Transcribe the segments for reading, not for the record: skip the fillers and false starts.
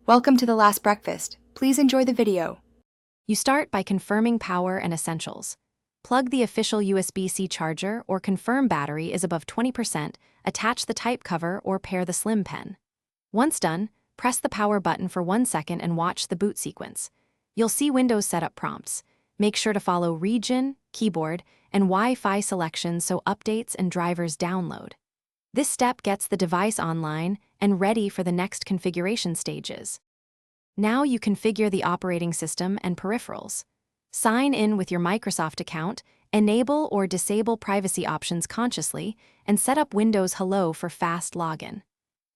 Welcome to the last breakfast. Please enjoy the video. You start by confirming power and essentials. Plug the official USB-C charger or confirm battery is above 20%, attach the type cover or pair the slim pen. Once done, press the power button for 1 second and watch the boot sequence. You'll see Windows setup prompts. Make sure to follow region, keyboard, and Wi-Fi selections so updates and drivers download. This step gets the device online and ready for the next configuration stages. Now you configure the operating system and peripherals. Sign in with your Microsoft account, enable or disable privacy options consciously, and set up Windows Hello for fast login.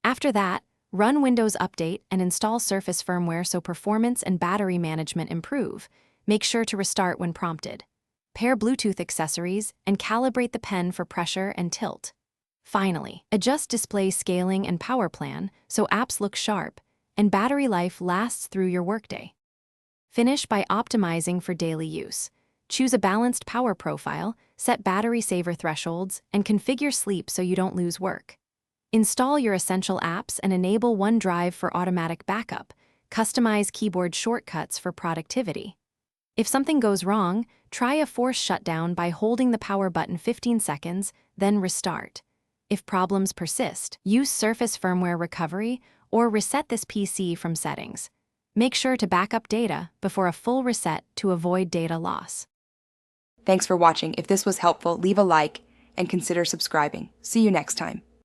After that, run Windows Update and install Surface firmware so performance and battery management improve. Make sure to restart when prompted. Pair Bluetooth accessories and calibrate the pen for pressure and tilt. Finally, adjust display scaling and power plan so apps look sharp and battery life lasts through your workday. Finish by optimizing for daily use. Choose a balanced power profile, set battery saver thresholds, and configure sleep so you don't lose work. Install your essential apps and enable OneDrive for automatic backup. Customize keyboard shortcuts for productivity. If something goes wrong, try a force shutdown by holding the power button 15 seconds, then restart. If problems persist, use Surface firmware recovery or reset this PC from settings. Make sure to back up data before a full reset to avoid data loss. Thanks for watching. If this was helpful, leave a like and consider subscribing. See you next time.